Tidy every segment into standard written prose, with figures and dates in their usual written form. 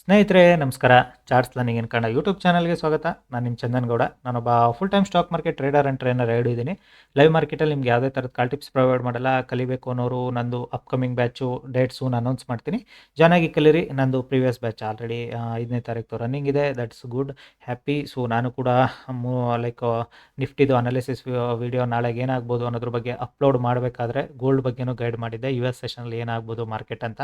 ಸ್ನೇಹಿತರೆ ನಮಸ್ಕಾರ. Charts learning in Kannada YouTube ಚಾನಲ್ಗೆ ಸ್ವಾಗತ. ನಾನು ನಿಮ್ಮ ಚಂದನ್ ಗೌಡ. ನಾನೊಬ್ಬ full time stock market trader and trainer ಇದ್ದೀನಿ. ಲೈವ್ ಮಾರ್ಕೆಟಲ್ಲಿ ನಿಮ್ಗೆ ಯಾವುದೇ ಥರದ ಕಾಲ್ ಟಿಪ್ಸ್ ಪ್ರೊವೈಡ್ ಮಾಡಲ್ಲ. ಕಲಿಬೇಕು ಅನ್ನೋರು ನಂದು upcoming batch date soon announce ಮಾಡ್ತೀನಿ. ಜಾಯ್ನಾಗಿ ಕಲೀರಿ. ನಂದು ಪ್ರೀವಿಯಸ್ ಬ್ಯಾಚ್ ಆಲ್ರೆಡಿ 5ನೇ ತಾರೀಕು ರನ್ನಿಂಗ್ ಇದೆ. That's good, happy. ಸೊ ನಾನು ಕೂಡ ನಿಫ್ಟಿದು ಅನಾಲಿಸಿಸ್ ವಿಡಿಯೋ ನಾಳೆಗೆ ಏನಾಗ್ಬೋದು ಅನ್ನೋದ್ರ ಬಗ್ಗೆ ಅಪ್ಲೋಡ್ ಮಾಡಬೇಕಾದ್ರೆ ಗೋಲ್ಡ್ ಬಗ್ಗೆನೂ ಗೈಡ್ ಮಾಡಿದ್ದೆ. US ಸೆಷನಲ್ಲಿ ಏನಾಗ್ಬೋದು ಮಾರ್ಕೆಟ್ ಅಂತ.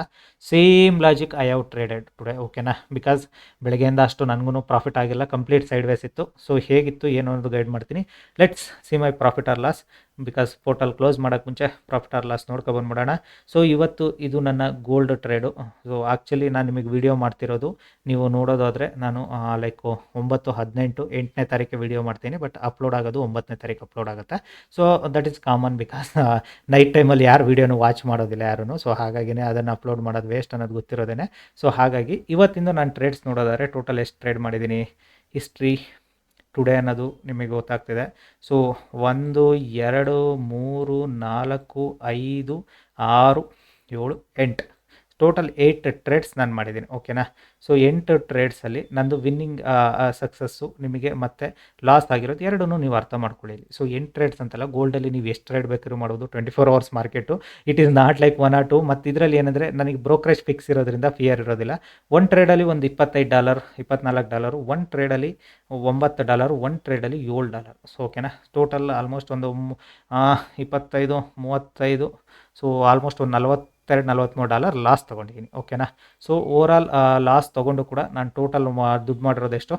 Same logic I have traded today, ಓಕೆನಾ. ಬಿಕಾಸ್ ಬೆಳಗ್ಗೆಯಿಂದ ಅಷ್ಟು ನನಗೂ ಪ್ರಾಫಿಟ್ ಆಗಿಲ್ಲ, ಕಂಪ್ಲೀಟ್ ಸೈಡ್ ವೇಸ್ ಇತ್ತು. ಸೊ ಹೇಗಿತ್ತು ಏನು ಅನ್ನೋದು ಗೈಡ್ ಮಾಡ್ತೀನಿ. Let's see my profit or loss. Because portal close ಮಾಡೋಕ್ಕೆ ಮುಂಚೆ ಪ್ರಾಫಿಟ್ ಆರ್ ಲಾಸ್ ನೋಡ್ಕೊಬಂದ್ಬಿಡೋಣ. ಸೊ ಇವತ್ತು ಇದು ನನ್ನ ಗೋಲ್ಡ್ ಟ್ರೇಡು. ಸೊ ಆ್ಯಕ್ಚುಲಿ ನಾನು ನಿಮಗೆ ವಿಡಿಯೋ ಮಾಡ್ತಿರೋದು ನೀವು ನೋಡೋದಾದರೆ ನಾನು 9/18 8ನೇ ತಾರೀಕು ವಿಡಿಯೋ ಮಾಡ್ತೀನಿ. ಬಟ್ ಅಪ್ಲೋಡ್ ಆಗೋದು 9ನೇ ತಾರೀಕು ಅಪ್ಲೋಡ್ ಆಗುತ್ತೆ. So that is common, because night ಟೈಮಲ್ಲಿ ಯಾರು ವೀಡಿಯೋನು ವಾಚ್ ಮಾಡೋದಿಲ್ಲ ಯಾರೂ. ಸೊ ಹಾಗಾಗಿನೇ ಅದನ್ನು ಅಪ್ಲೋಡ್ ಮಾಡೋದು ವೇಸ್ಟ್ ಅನ್ನೋದು ಗೊತ್ತಿರೋದೇನೆ. ಸೊ ಹಾಗಾಗಿ ಇವತ್ತಿಂದ ನಾನು ಟ್ರೇಡ್ಸ್ ನೋಡೋದಾದರೆ ಟೋಟಲ್ ಎಷ್ಟು ಟ್ರೇಡ್ ಮಾಡಿದ್ದೀನಿ, ಹಿಸ್ಟ್ರಿ ಟುಡೇ ಅನ್ನೋದು ನಿಮಗೆ ಗೊತ್ತಾಗ್ತಿದೆ. ಸೊ 1 2 3 4 5 6 7 8 ಟೋಟಲ್ 8 ಟ್ರೇಡ್ಸ್ ನಾನು ಮಾಡಿದ್ದೀನಿ, ಓಕೆನಾ. ಸೊ 8 ಟ್ರೇಡ್ಸಲ್ಲಿ ನಂದು ವಿನ್ನಿಂಗ್ ಸಕ್ಸಸ್ಸು ನಿಮಗೆ ಮತ್ತು ಲಾಸ್ ಆಗಿರೋದು ಎರಡೂ ನೀವು ಅರ್ಥ ಮಾಡ್ಕೊಳ್ಳಿ. ಸೊ 8 ಟ್ರೇಡ್ಸ್ ಅಂತಲ್ಲ, ಗೋಲ್ಡಲ್ಲಿ ನೀವು ಎಷ್ಟು ಟ್ರೇಡ್ ಬೇಕಾದ್ರೂ ಮಾಡ್ಬೋದು. 24 hours market. It is not like 1 or 2. ಮತ್ತು ಇದರಲ್ಲಿ ಏನಂದರೆ ನನಗೆ ಬ್ರೋಕರೇಜ್ ಫಿಕ್ಸ್ ಇರೋದ್ರಿಂದ ಫಿಯರ್ ಇರೋದಿಲ್ಲ. ಒಂದು ಟ್ರೇಡಲ್ಲಿ ಒಂದು $25 $24, ಒಂದು ಟ್ರೇಡಲ್ಲಿ $9, ಒಂದು ಟ್ರೇಡಲ್ಲಿ $7. ಸೊ ಓಕೆನಾ. ಟೋಟಲ್ ಆಲ್ಮೋಸ್ಟ್ ಒಂದು 25 35, ಸೊ ಆಲ್ಮೋಸ್ಟ್ ಒಂದು $43 ಲಾಸ್ ತೊಗೊಂಡಿದ್ದೀನಿ, ಓಕೆನಾ. ಸೊ ಓವರಾಲ್ ಲಾಸ್ ತೊಗೊಂಡು ಕೂಡ ನಾನು ಟೋಟಲ್ ದುಡ್ಡು ಮಾಡಿರೋದು ಎಷ್ಟು,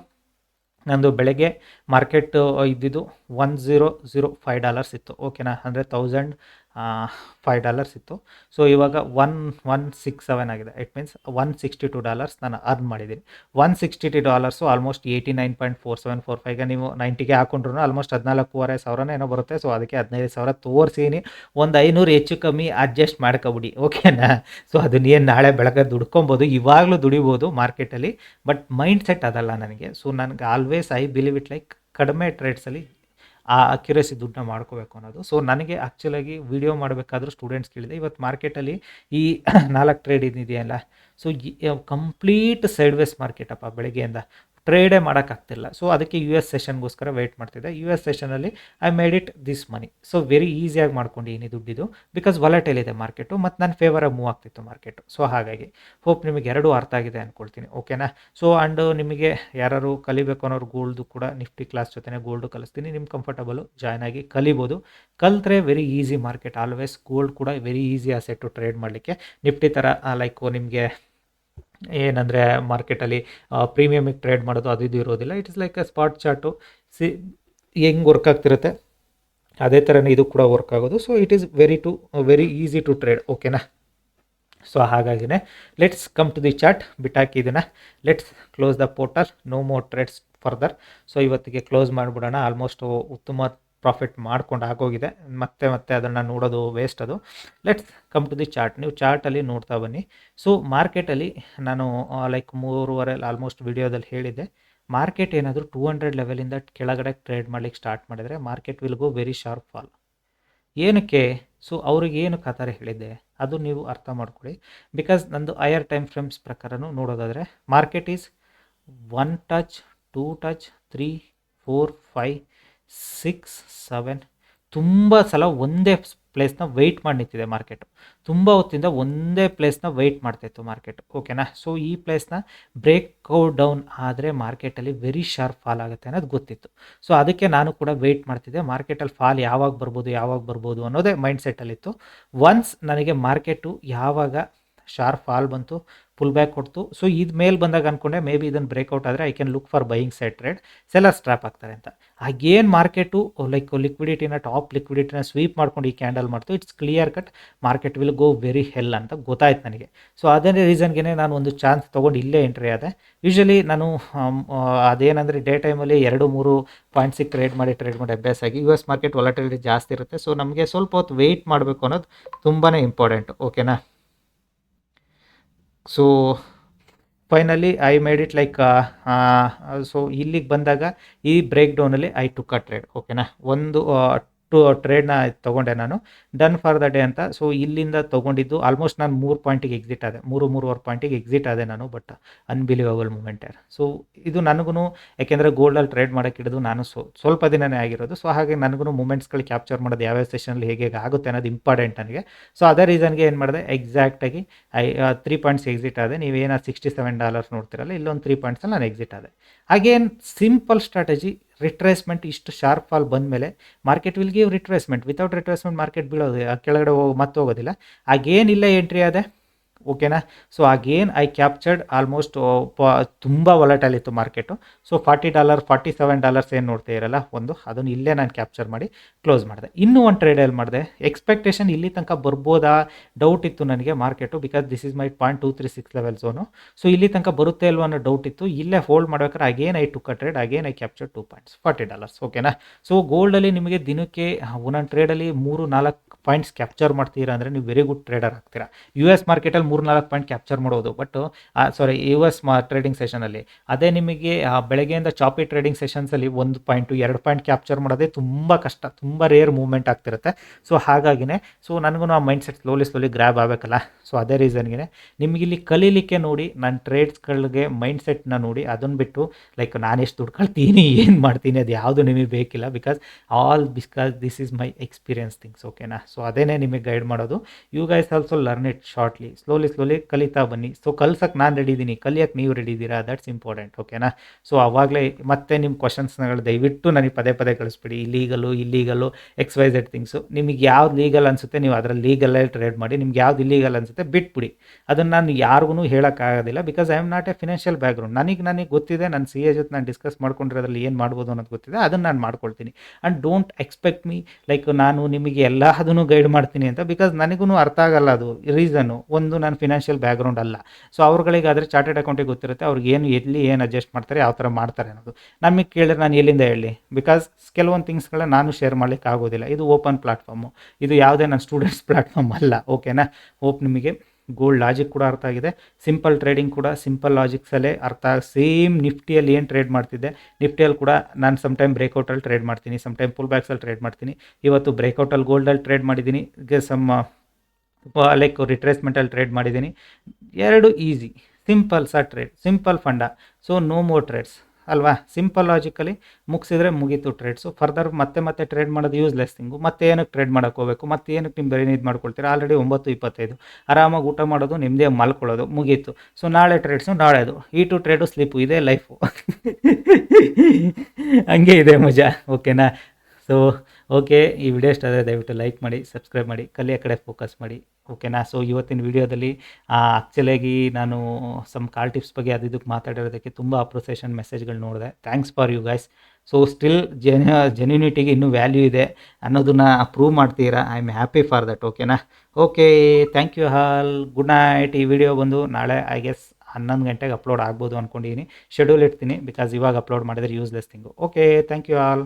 ನಂದು ಬೆಳಗ್ಗೆ ಮಾರ್ಕೆಟ್ ಇದ್ದಿದ್ದು $1005 ಇತ್ತು, ಓಕೆನಾ. ಅಂದರೆ $1005 ಇತ್ತು. ಸೊ ಇವಾಗ 1167 ಆಗಿದೆ. ಇಟ್ ಮೀನ್ಸ್ $162 ನಾನು ಅರ್ನ್ ಮಾಡಿದ್ದೀನಿ. $162 ಆಲ್ಮೋಸ್ಟ್ 89.4745. ಈಗ ನೀವು 90ಗೆ ಹಾಕೊಂಡ್ರು ಆಲ್ಮೋಸ್ಟ್ 14,500 ಏನೋ ಬರುತ್ತೆ. ಸೊ ಅದಕ್ಕೆ 15,000 ತೋರಿಸೀನಿ. ಒಂದು 500 ಹೆಚ್ಚು ಕಮ್ಮಿ ಅಡ್ಜಸ್ಟ್ ಮಾಡ್ಕೊಬಿಡಿ, ಓಕೆನಾ. ಸೊ ಅದನ್ನ ಏನು ನಾಳೆ ಬೆಳಗ್ಗೆ ದುಡ್ಕೊಬೋದು, ಇವಾಗಲೂ ದುಡಿಬೋದು ಮಾರ್ಕೆಟಲ್ಲಿ. ಬಟ್ ಮೈಂಡ್ ಸೆಟ್ ಅದಲ್ಲ ನನಗೆ. ಸೊ ನನಗೆ always I believe it like ಕಡಿಮೆ ಟ್ರೇಡ್ಸಲ್ಲಿ ಆ ಅಕ್ಯುರೇಸಿ ದುಡ್ಡನ್ನ ಮಾಡ್ಕೋಬೇಕು ಅನ್ನೋದು. ಸೊ ನನಗೆ ಆ್ಯಕ್ಚುಲಾಗಿ ವಿಡಿಯೋ ಮಾಡಬೇಕಾದ್ರೂ ಸ್ಟೂಡೆಂಟ್ಸ್ ಕೇಳಿದೆ, ಇವತ್ತು ಮಾರ್ಕೆಟಲ್ಲಿ ಈ 4 ಟ್ರೇಡ್ ಇದೆಯಲ್ಲ, ಸೊ ಕಂಪ್ಲೀಟ್ ಸೈಡ್ ವೇಸ್ ಮಾರ್ಕೆಟಪ್ಪ, ಬೆಳಗ್ಗೆಯಿಂದ ಟ್ರೇಡೇ ಮಾಡೋಕ್ಕಾಗ್ತಿಲ್ಲ. ಸೊ ಅದಕ್ಕೆ US ಸೆಷನ್ಗೋಸ್ಕರ ವೆಯ್ಟ್ ಮಾಡ್ತಿದ್ದೆ. US ಸೆಷನಲ್ಲಿ I made it this money. So very ಈಸಿಯಾಗಿ ಮಾಡ್ಕೊಂಡಿದ್ದೀನಿ ದುಡ್ಡಿದು, ಬಿಕಾಸ್ ವಾಲಟೈಲ್ ಇದೆ ಮಾರ್ಕೆಟು ಮತ್ತು ನನ್ನ ಫೇವರಾಗಿ ಮೂವ್ ಆಗ್ತಿತ್ತು ಮಾರ್ಕೆಟು. ಸೊ ಹಾಗಾಗಿ ಹೋಪ್ ನಿಮಗೆ ಎರಡೂ ಅರ್ಥ ಆಗಿದೆ ಅಂದ್ಕೊಳ್ತೀನಿ, ಓಕೆನಾ. ಸೊ ಆ್ಯಂಡ್ ನಿಮಗೆ ಯಾರು ಕಲಿಬೇಕು ಅನ್ನೋರು ಗೋಲ್ಡು ಕೂಡ ನಿಫ್ಟಿ ಕ್ಲಾಸ್ ಜೊತೆ ಗೋಲ್ಡು ಕಲಿಸ್ತೀನಿ. ನಿಮ್ಮ ಕಂಫರ್ಟಬಲು ಜಾಯ್ನ್ ಆಗಿ ಕಲಿಬೋದು. ಕಲಿತ್ರೆ very easy market always. Gold ಕೂಡ ವೆರಿ ಈಸಿ ಅಸೆಟ್ಟು ಟ್ರೇಡ್ ಮಾಡಲಿಕ್ಕೆ. ನಿಫ್ಟಿ ಥರ ಲೈಕ್ ನಿಮಗೆ ಏನಂದರೆ ಮಾರ್ಕೆಟಲ್ಲಿ ಪ್ರೀಮಿಯಮಿಗೆ ಟ್ರೇಡ್ ಮಾಡೋದು ಅದು ಇದು ಇರೋದಿಲ್ಲ. It is like a spot chart. ಹೆಂಗೆ ವರ್ಕ್ ಆಗ್ತಿರುತ್ತೆ ಅದೇ ಥರನೇ ಇದು ಕೂಡ ವರ್ಕ್ ಆಗೋದು. So it is very easy to trade, ಓಕೆನಾ. ಸೊ ಹಾಗಾಗಿನೇ let's come to the chart. ಬಿಟ್ಟಾಕಿ ಇದನ್ನು, let's close the portal, no more trades further. So ಇವತ್ತಿಗೆ ಕ್ಲೋಸ್ ಮಾಡಿಬಿಡೋಣ. ಆಲ್ಮೋಸ್ಟ್ ಉತ್ತಮ ಪ್ರಾಫಿಟ್ ಮಾಡ್ಕೊಂಡು ಆಗೋಗಿದೆ. ಮತ್ತೆ ಅದನ್ನು ನೋಡೋದು ವೇಸ್ಟ್ ಅದು. Let's come to the chart. ನೀವು ಚಾರ್ಟಲ್ಲಿ ನೋಡ್ತಾ ಬನ್ನಿ. ಸೊ ಮಾರ್ಕೆಟಲ್ಲಿ ನಾನು ಲೈಕ್ 3:30 ಆಲ್ಮೋಸ್ಟ್ ವಿಡಿಯೋದಲ್ಲಿ ಹೇಳಿದ್ದೆ, ಮಾರ್ಕೆಟ್ ಏನಾದರೂ 200 ಲೆವೆಲಿಂದ ಕೆಳಗಡೆ ಟ್ರೇಡ್ ಮಾಡ್ಲಿಕ್ಕೆ ಸ್ಟಾರ್ಟ್ ಮಾಡಿದರೆ market will go very sharp fall. ಏನಕ್ಕೆ? ಸೊ ಅವ್ರಿಗೆ ಏನಕ್ಕೆ ಆ ಥರ ಹೇಳಿದ್ದೆ ಅದು ನೀವು ಅರ್ಥ ಮಾಡ್ಕೊಳ್ಳಿ. ಬಿಕಾಸ್ ನಂದು ಹೈಯರ್ ಟೈಮ್ ಫ್ರೇಮ್ಸ್ ಪ್ರಕಾರನೂ ನೋಡೋದಾದರೆ ಮಾರ್ಕೆಟ್ ಈಸ್ 1 ಟಚ್ 2 ಟಚ್ 3 4 5 6 7 ತುಂಬ ಸಲ ಒಂದೇ ಪ್ಲೇಸ್ನ ವೆಯ್ಟ್ ಮಾಡಿ ನಿಂತಿದೆ ಮಾರ್ಕೆಟು. ತುಂಬ ಹೊತ್ತಿಂದ ಒಂದೇ ಪ್ಲೇಸ್ನ ವೆಯ್ಟ್ ಮಾಡ್ತಾಯಿತ್ತು ಮಾರ್ಕೆಟ್, ಓಕೆನಾ. ಸೊ ಈ ಪ್ಲೇಸ್ನ ಬ್ರೇಕ್ಔಟ್ ಡೌನ್ ಆದರೆ ಮಾರ್ಕೆಟಲ್ಲಿ ವೆರಿ ಶಾರ್ಪ್ ಫಾಲ್ ಆಗುತ್ತೆ ಅನ್ನೋದು ಗೊತ್ತಿತ್ತು. ಸೊ ಅದಕ್ಕೆ ನಾನು ಕೂಡ ವೆಯ್ಟ್ ಮಾಡ್ತಿದ್ದೆ, ಮಾರ್ಕೆಟಲ್ಲಿ ಫಾಲ್ ಯಾವಾಗ ಬರ್ಬೋದು ಅನ್ನೋದೇ ಮೈಂಡ್ ಸೆಟ್ಟಲ್ಲಿತ್ತು. ಒನ್ಸ್ ನನಗೆ ಮಾರ್ಕೆಟು ಯಾವಾಗ ಶಾರ್ಪ್ ಫಾಲ್ ಬಂತು, ಪುಲ್ ಬ್ಯಾಕ್ ಕೊಡ್ತು. ಸೊ ಇದು ಮೇಲೆ ಬಂದಾಗ ಅಂದ್ಕೊಂಡೆ ಮೇ ಬಿ ಇದನ್ನು ಬ್ರೇಕ್ಔಟ್ ಆದರೆ I can look for buying side trade, sellers trap ಆಗ್ತಾರೆ ಅಂತ. ಹಾಗೇನು ಮಾರ್ಕೆಟು ಲೈಕ್ ಟಾಪ್ ಲಿಕ್ವಿಡಿಟಿನ ಸ್ವೀಪ್ ಮಾಡ್ಕೊಂಡು ಈ ಕ್ಯಾಂಡಲ್ ಮಾಡ್ತು. It's clear cut market will go very hell ಅಂತ ಗೊತ್ತಾಯ್ತು ನನಗೆ. ಸೊ ಅದೇ ರೀಸನ್ಗೆ ನಾನು ಒಂದು ಚಾನ್ಸ್ ತೊಗೊಂಡು ಇಲ್ಲೇ ಎಂಟ್ರಿ ಆದೆ. ಯೂಶ್ವಲಿ ನಾನು ಅದೇನಂದರೆ ಡೇ ಟೈಮಲ್ಲಿ 2-3 ಪಾಯಿಂಟ್ಸಿಗೆ ಟ್ರೇಡ್ ಮಾಡಿ ಅಭ್ಯಾಸ ಆಗಿ. US ಮಾರ್ಕೆಟ್ ವಾಲಟಿಲಿಟಿ ಜಾಸ್ತಿ ಇರುತ್ತೆ. ಸೊ ನಮಗೆ ಸ್ವಲ್ಪ ಹೊತ್ತು ವೆಯ್ಟ್ ಮಾಡಬೇಕು ಅನ್ನೋದು ತುಂಬಾ ಇಂಪಾರ್ಟೆಂಟು, ಓಕೆನಾ. So finally I made it like so ಇಲ್ಲಿಗೆ ಬಂದಾಗ ಈ ಬ್ರೇಕ್ ಡೌನಲ್ಲಿ ಐ ಟುಕ್ ಅ ಟ್ರೇಡ್, ಓಕೆನಾ. ಒಂದು ಟ್ರೇಡ್ನ ತೊಗೊಂಡೆ ನಾನು ಡನ್ ಫಾರ್ ದ ಡೇ ಅಂತ. ಸೊ ಇಲ್ಲಿಂದ ತೊಗೊಂಡಿದ್ದು ಆಲ್ಮೋಸ್ಟ್ ನಾನು 3 ಪಾಯಿಂಟಿಗೆ ಎಕ್ಸಿಟ್ ಆದೆ, 3-3.5 ಪಾಯಿಂಟಿಗೆ ಎಕ್ಸಿಟ್ ಆದೆ ನಾನು. ಬಟ್ ಅನ್ಬಿಲೀವಬಲ್ ಮೂಮೆಂಟ್ ಯಾರು. ಸೊ ಇದು ನನಗೂ ಯಾಕೆಂದರೆ ಗೋಲ್ಡಲ್ಲಿ ಟ್ರೇಡ್ ಮಾಡೋಕ್ಕೆ ಹಿಡಿದು ನಾನು ಸ್ವಲ್ಪ ದಿನನೇ ಆಗಿರೋದು. ಸೊ ಹಾಗೆ ನನಗೂ ಮೂಮೆಂಟ್ಸ್ಗಳು ಕ್ಯಾಪ್ಚರ್ ಮಾಡೋದು ಯಾವ್ಯಾವ ಸೆಷನಲ್ಲಿ ಹೇಗೆ ಆಗುತ್ತೆ ಅನ್ನೋದು ಇಂಪಾರ್ಟೆಂಟ್ ನನಗೆ. ಸೊ ಅದೇ ರೀಸನ್ಗೆ ಏನು ಮಾಡಿದೆ, ಎಕ್ಸಾಕ್ಟಾಗಿ 3 ಪಾಯಿಂಟ್ಸ್ ಎಕ್ಸಿಟ್ ಆದೆ. ನೀವೇನು $67 ನೋಡ್ತಿರಲ್ಲ, ಇಲ್ಲೊಂದು 3 ಪಾಯಿಂಟ್ಸಲ್ಲಿ ನಾನು ಎಕ್ಸಿಟ್ ಆದೆ. ಅಗೇನ್ ಸಿಂಪಲ್ ಸ್ಟ್ರಾಟಜಿ, ರಿಟ್ರೇಸ್ಮೆಂಟ್ ಇಷ್ಟು ಶಾರ್ಪ್ ಫಾಲ್ ಬಂದಮೇಲೆ market will give retracement. Without retracement market ಬೀಳೋದು, ಕೆಳಗಡೆ ಮತ್ತೆ ಹೋಗೋದಿಲ್ಲ. ಆಗೇನ್ ಇಲ್ಲೇ ಎಂಟ್ರಿ ಆದೆ, ಓಕೆನಾ. So again I captured almost ತುಂಬ ವಾಲಟೈಲ್ ಇತ್ತು ಮಾರ್ಕೆಟು. ಸೊ $40 $47 ಏನು ನೋಡ್ತಾ ಇರಲ್ಲ ಒಂದು, ಅದನ್ನು ಇಲ್ಲೇ ನಾನು ಕ್ಯಾಪ್ಚರ್ ಮಾಡಿ ಕ್ಲೋಸ್ ಮಾಡಿದೆ. ಇನ್ನೂ ಒಂದು ಟ್ರೇಡಲ್ಲಿ ಮಾಡಿದೆ. ಎಕ್ಸ್ಪೆಕ್ಟೇಷನ್ ಇಲ್ಲಿ ತನಕ ಬರ್ಬೋದಾ ಡೌಟ್ ಇತ್ತು ನನಗೆ market, because this is my 0.236 level zone. So ಇಲ್ಲಿ ತನಕ ಬರುತ್ತೆ ಅಲ್ವ ಅನ್ನೋ ಡೌಟ್ ಇತ್ತು. ಇಲ್ಲೇ ಹೋಲ್ಡ್ ಮಾಡ್ಬೇಕಾದ್ರೆ again I took a trade, again I capture 2 points $40, ಓಕೆನಾ. ಸೊ ಗೋಲ್ಡಲ್ಲಿ ನಿಮಗೆ ದಿನಕ್ಕೆ ಒಂದೊಂದು ಟ್ರೇಡಲ್ಲಿ 3-4 ಪಾಯಿಂಟ್ಸ್ ಕ್ಯಾಪ್ಚರ್ ಮಾಡ್ತೀರಾ ಅಂದರೆ ನೀವು ವೆರಿ ಗುಡ್ ಟ್ರೇಡರ್ ಆಗ್ತೀರಾ. US ಮಾರ್ಕೆಟಲ್ಲಿ 3-4 ಪಾಯಿಂಟ್ ಕ್ಯಾಪ್ಚರ್ ಮಾಡೋದು, ಬಟ್ US ಟ್ರೇಡಿಂಗ್ ಸೆಷನಲ್ಲಿ ಅದೇ ನಿಮಗೆ ಬೆಳಗ್ಗೆಯಿಂದ ಚಾಪಿ ಟ್ರೇಡಿಂಗ್ ಸೆಷನ್ಸಲ್ಲಿ 1 ಪಾಯಿಂಟು 2 ಪಾಯಿಂಟ್ ಕ್ಯಾಪ್ಚರ್ ಮಾಡೋದೇ ತುಂಬ ಕಷ್ಟ, ತುಂಬ ರೇರ್ ಮೂವ್ಮೆಂಟ್ ಆಗ್ತಿರುತ್ತೆ. ಸೊ ಹಾಗಾಗಿನೇ ನನಗೂ ಆ ಮೈಂಡ್ ಸೆಟ್ ಸ್ಲೋಲಿ ಗ್ರ್ಯಾಬ್ ಆಗಬೇಕಲ್ಲ. ಸೊ ಅದೇ ರೀಸನ್ಗೆ ನಿಮಗಿಲ್ಲಿ ಕಲೀಲಿಕ್ಕೆ ನೋಡಿ, ನನ್ನ ಟ್ರೇಡ್ಸ್ಗಳಿಗೆ ಮೈಂಡ್ ಸೆಟ್ನ ನೋಡಿ, ಅದನ್ನು ಬಿಟ್ಟು ಲೈಕ್ ನಾನು ಎಷ್ಟು ದುಡ್ಡು ಕಳ್ತೀನಿ ಏನು ಮಾಡ್ತೀನಿ ಅದು ಯಾವುದು ನಿಮಗೆ ಬೇಕಿಲ್ಲ. Because this is my experience things, ಓಕೆನಾ. ಸೊ ಅದೇನೇ ನಿಮಗೆ ಗೈಡ್ ಮಾಡೋದು. You guys also learn it shortly, slowly ಕಲಿತಾ ಬನ್ನಿ. ಸೊ ಕಲ್ಸಕ್ಕೆ ನಾನು ರೆಡಿ ಇದ್ದೀನಿ, ಕಲಿಯೋಕ್ಕೆ ನೀವು ರೆಡಿ ಇದ್ದೀರಾ, ದಟ್ಸ್ ಇಂಪಾರ್ಟೆಂಟ್, ಓಕೆನಾ. ಸೊ ಆವಾಗಲೇ ಮತ್ತೆ ನಿಮ್ಮ ಕ್ವಶನ್ಸ್ಗಳು ದಯವಿಟ್ಟು ನನಗೆ ಪದೇ ಕಳಿಸ್ಬಿಡಿ. ಇಲ್ಲೀಗಲು XYZ ಥಿಂಗ್ಸು. ನಿಮಗೆ ಯಾವ್ದು ಲೀಗಲ್ ಅನಿಸುತ್ತೆ ನೀವು ಅದರಲ್ಲಿ ಲೀಗಲ್ಲೇ ಟ್ರೇಡ್ ಮಾಡಿ, ನಿಮ್ಗೆ ಯಾವ್ದು ಇಲ್ಲೀಗಲ್ ಅನಿಸುತ್ತೆ ಬಿಟ್ಬಿಡಿ. ಅದನ್ನು ನಾನು ಯಾರಿಗೂ ಹೇಳೋಕ್ಕಾಗೋದಿಲ್ಲ, because I am not a financial background. ನನಗೆ ಗೊತ್ತಿದೆ, ನನ್ನ CA ಜೊತೆ ನಾನು ಡಿಸ್ಕಸ್ ಮಾಡ್ಕೊಂಡಿರೋದ್ರಲ್ಲಿ ಏನು ಮಾಡ್ಬೋದು ಅನ್ನೋದು ಗೊತ್ತಿದೆ, ಅದನ್ನು ನಾನು ಮಾಡ್ಕೊಳ್ತೀನಿ. And don't expect me like ನಾನು ನಿಮಗೆ ಎಲ್ಲದನ್ನು ಗೈಡ್ ಮಾಡ್ತೀನಿ ಅಂತ, ಬಿಕಾಸ್ ನನಗೂ ಅರ್ಥ ಆಗಲ್ಲ. ಅದು ರೀಸನ್ನು ಒಂದು, ನಾನು ಫಿನಾನ್ಷಿಯಲ್ ಬ್ಯಾಕ್ಗ್ರೌಂಡ್ ಅಲ್ಲ. ಸೊ ಅವ್ರುಗಳಿಗಾದರೆ ಚಾರ್ಟೆಡ್ ಅಕೌಂಟಿಗೆ ಗೊತ್ತಿರುತ್ತೆ, ಅವ್ರಿಗೆ ಏನು ಅಡ್ಜಸ್ಟ್ ಮಾಡ್ತಾರೆ, ಯಾವ ಥರ ಮಾಡ್ತಾರೆ ಅನ್ನೋದು. ನಮಗೆ ಕೇಳಿದ್ರೆ ನಾನು ಎಲ್ಲಿಂದ ಹೇಳಿ, ಬಿಕಾಸ್ ಕೆಲವೊಂದು ಥಿಂಗ್ಸ್ಗಳನ್ನ ನಾನು ಶೇರ್ ಮಾಡಲಿಕ್ಕೆ ಆಗೋದಿಲ್ಲ. ಇದು ಓಪನ್ ಪ್ಲಾಟ್ಫಾರ್ಮು, ಇದು ಯಾವುದೇ ನನ್ನ ಸ್ಟೂಡೆಂಟ್ಸ್ ಪ್ಲಾಟ್ಫಾರ್ಮ್ ಅಲ್ಲ, ಓಕೆನಾ. ಹೋಪ್ ನಿಮಗೆ ಗೋಲ್ಡ್ ಲಾಜಿಕ್ ಕೂಡ ಅರ್ಥ ಆಗಿದೆ. ಸಿಂಪಲ್ ಟ್ರೇಡಿಂಗ್ ಕೂಡ ಸಿಂಪಲ್ ಲಾಜಿಕ್ಸಲ್ಲೇ ಅರ್ಥ. ಸೇಮ್ ನಿಫ್ಟಿಯಲ್ಲಿ ಏನು ಟ್ರೇಡ್ ಮಾಡ್ತಿದ್ದೆ, ನಿಫ್ಟಿಯಲ್ಲಿ ಕೂಡ ನಾನು ಸಮ್ಟೈಮ್ ಬ್ರೇಕೌಟಲ್ಲಿ ಟ್ರೇಡ್ ಮಾಡ್ತೀನಿ, ಸಮ್ಟೈಮ್ ಪುಲ್ ಬ್ಯಾಕ್ಸಲ್ಲಿ ಟ್ರೇಡ್ ಮಾಡ್ತೀನಿ. ಇವತ್ತು ಬ್ರೇಕೌಟಲ್ಲಿ ಗೋಲ್ಡಲ್ಲಿ ಟ್ರೇಡ್ ಮಾಡಿದ್ದೀನಿ, ಲೈಕ್ ರಿಟ್ರೇಸ್ಮೆಂಟಲ್ಲಿ ಟ್ರೇಡ್ ಮಾಡಿದ್ದೀನಿ. ಎರಡು ಈಸಿ, ಸಿಂಪಲ್ ಟ್ರೇಡ್, ಸಿಂಪಲ್ ಫಂಡ. ಸೊ ನೋ ಮೋರ್ ಟ್ರೇಡ್ಸ್ ಅಲ್ವಾ. ಸಿಂಪಲ್ ಲಾಜಿಕಲಿ ಮುಗಿಸಿದ್ರೆ ಮುಗೀತು ಟ್ರೇಡ್ಸು. ಫರ್ದರ್ ಮತ್ತೆ ಟ್ರೇಡ್ ಮಾಡೋದು ಯೂಸ್ಲೆಸ್ ಥಿಂಗು. ಮತ್ತೆ ಏನಕ್ಕೆ ಟ್ರೇಡ್ ಮಾಡೋಕ್ಕೆ ಹೋಗಬೇಕು, ಮತ್ತೆ ಏನಕ್ಕೆ ನಿಮ್ಮ ಬೇರೆ ಇದು ಮಾಡ್ಕೊಳ್ತೀರಾ. ಆಲ್ರೆಡಿ 9:25 ಆರಾಮಾಗಿ ಊಟ ಮಾಡೋದು, ನಿಮ್ಮದೇ ಮಲ್ಕೊಳ್ಳೋದು, ಮುಗೀತು. ಸೊ ನಾಳೆ ಟ್ರೇಡ್ಸು ನಾಳೆದು, ಈಟು ಟ್ರೇಡು ಸ್ಲೀಪು, ಇದೇ ಲೈಫು. ಹಂಗೆ ಇದೆ ಮಜಾ, ಓಕೆನಾ. ಸೊ ಓಕೆ, ಈ ವಿಡಿಯೋ ಇಷ್ಟ ಆದರೆ ದಯವಿಟ್ಟು ಲೈಕ್ ಮಾಡಿ, ಸಬ್ಸ್ಕ್ರೈಬ್ ಮಾಡಿ, ಕಲಿಯೋ ಕಡೆ ಫೋಕಸ್ ಮಾಡಿ, ಓಕೆನಾ. ಸೊ ಇವತ್ತಿನ ವಿಡಿಯೋದಲ್ಲಿ ಆ್ಯಕ್ಚುಲಾಗಿ ನಾನು ಸಮ್ ಕಾಲ್ ಟಿಪ್ಸ್ ಬಗ್ಗೆ ಇದಕ್ಕೆ ಮಾತಾಡಿರೋದಕ್ಕೆ ತುಂಬ ಅಪ್ರಿಸಿಯೇಷನ್ ಮೆಸೇಜ್ಗಳು ನೋಡಿದೆ. Thanks for you guys. So still ಜೆನ್ಯೂನಿಟಿಗೆ ಇನ್ನೂ ವ್ಯಾಲ್ಯೂ ಇದೆ ಅನ್ನೋದನ್ನ ಪ್ರೂವ್ ಮಾಡ್ತೀರಾ. I am happy for that, ಓಕೆನಾ. Okay, thank you all. Good night. ಈ ವಿಡಿಯೋ ಬಂದು ನಾಳೆ ಐ ಗೆಸ್ 11 ಗಂಟೆಗೆ ಅಪ್ಲೋಡ್ ಆಗ್ಬೋದು ಅಂದ್ಕೊಂಡಿದ್ದೀನಿ. ಶೆಡ್ಯೂಲ್ ಇಡ್ತೀನಿ, ಬಿಕಾಸ್ ಇವಾಗ ಅಪ್ಲೋಡ್ ಮಾಡಿದರೆ useless thing. Okay, thank you all.